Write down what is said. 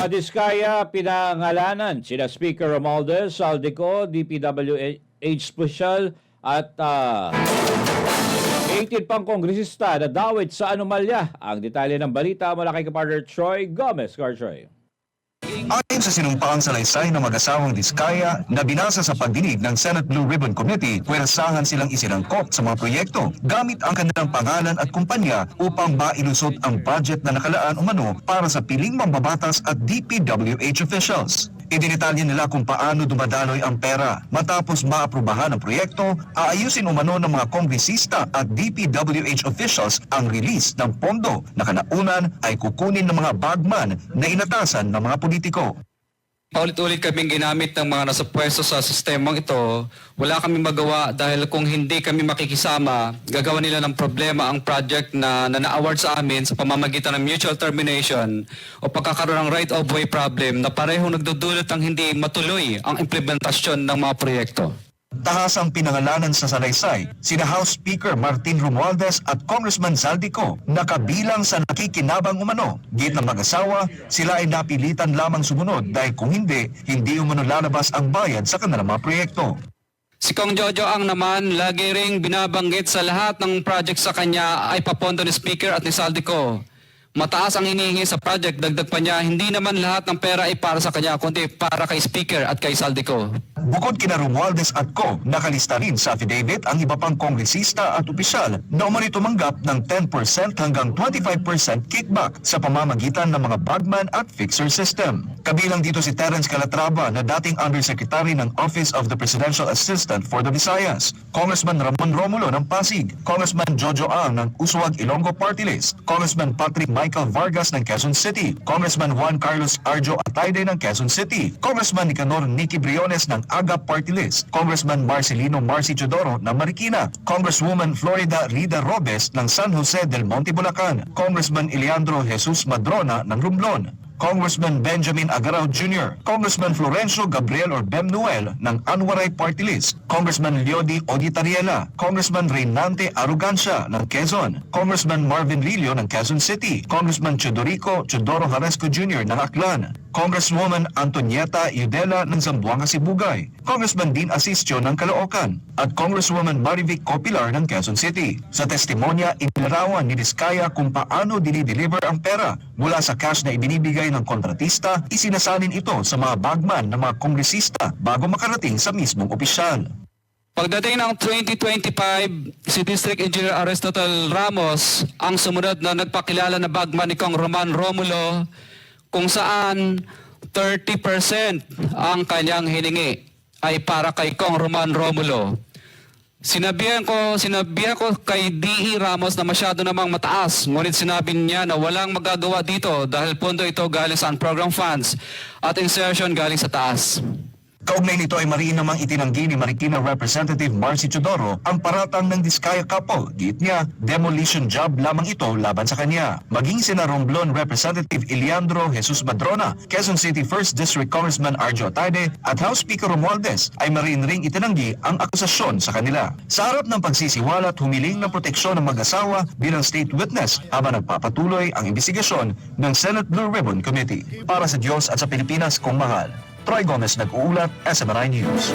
Diskaya pinangalanan sina Speaker Romualdez, Saldico, DPWH Special at 18 pang kongresista na dawit sa anomalya. Ang detalye ng balita mula kay kapartner Troy Gomez. Troy. Ayon sa sinumpaang salaysay ng mag-asawang Diskaya na binasa sa pagdinig ng Senate Blue Ribbon Committee, puwersahan silang isinangkot sa mga proyekto gamit ang kanilang pangalan at kumpanya upang mailusot ang budget na nakalaan umano para sa piling mambabatas at DPWH officials. Idinitalya nila kung paano dumadaloy ang pera. Matapos maaprubahan ang proyekto, aayusin umano ng mga kongresista at DPWH officials ang release ng pondo na kanaunan ay kukunin ng mga bagman na inatasan ng mga politiko. Paulit-ulit kaming ginamit ng mga nasa pwesto sa sistemang ito. Wala kaming magawa dahil kung hindi kami makikisama, gagawa nila ng problema ang project na na-award sa amin sa pamamagitan ng mutual termination o pagkakaroon ng right-of-way problem na parehong nagdudulot ng hindi matuloy ang implementasyon ng mga proyekto. Tahasang pinangalanan sa salaysay, sina House Speaker Martin Romualdez at Congressman Zaldico na kabilang sa nakikinabang umano. Git ng mag-asawa, sila ay napilitan lamang sumunod dahil kung hindi umano lalabas ang bayad sa kanilang mga proyekto. Si Kong Jojo ang naman lagi ring binabanggit sa lahat ng project sa kanya ay papondo ni Speaker at ni Saldico. Mataas ang hinihingi sa project, dagdag pa niya, hindi naman lahat ng pera ay para sa kanya, kundi para kay Speaker at kay Saldico. Bukod kina Romualdez at Co, nakalista rin sa affidavit ang iba pang kongresista at opisyal na umano'y tumanggap ng 10% hanggang 25% kickback sa pamamagitan ng mga bagman at fixer system. Kabilang dito si Terence Calatrava na dating Undersecretary ng Office of the Presidential Assistant for the Visayas, Congressman Ramon Romulo ng Pasig, Congressman Jojo Ang ng Usuwag Ilonggo Party List, Congressman Patrick Michael Vargas ng Quezon City, Congressman Juan Carlos Arjo Atayde ng Quezon City, Congressman Nicanor Nicky Briones ng AGA Party List, Congressman Marcelino Marcy Chodoro ng Marikina, Congresswoman Florida Rida Robes ng San Jose del Monte, Bulacan, Congressman Eliandro Jesus Madrona ng Romblon, Congressman Benjamin Agaraw Jr., Congressman Florencio Gabriel or Bem Noel ng Anwaray Party List, Congressman Leody Oditariela, Congressman Reynante Arugancia ng Quezon, Congressman Marvin Rillo ng Quezon City, Congressman Chodorico Chodoro Haresco Jr. ng Aklan, Congresswoman Antonieta Yudela ng Zamboanga Sibugay, Congressman Dean Asistio ng Caloocan, at Congresswoman Marivic Copilar ng Quezon City. Sa testimonya, inilarawan ni Diskaya kung paano dinideliver ang pera mula sa cash na ibinibigay ng kontratista, isinasalin ito sa mga bagman ng mga kongresista bago makarating sa mismong opisyal. Pagdating ng 2025, si District Engineer Aristotle Ramos ang sumunod na nagpakilala na bagman ni Kong Roman Romulo kung saan 30% ang kanyang hiningi ay para kay Kong Roman Romulo. Sinabihan ko kay D.E. Ramos na masyado namang mataas, ngunit sinabi niya na walang magagawa dito dahil pondo ito galing sa program funds at insertion galing sa taas. Kaugnay nito ay mariin namang itinanggi ni Marikina Representative Marcy Chodoro ang paratang ng Diskaya couple. Giit niya, demolition job lamang ito laban sa kanya. Maging sina Romblon Representative Eliandro Jesus Madrona, Quezon City 1st District Congressman Arjo Atayde at House Speaker Romualdez ay mariin ring itinanggi ang akusasyon sa kanila. Sa harap ng pagsisiwalat, humiling ng proteksyon ng mag-asawa bilang state witness habang nagpapatuloy ang investigasyon ng Senate Blue Ribbon Committee. Para sa Diyos at sa Pilipinas kong mahal, Troy Gomez nag-uulat, SMNI News.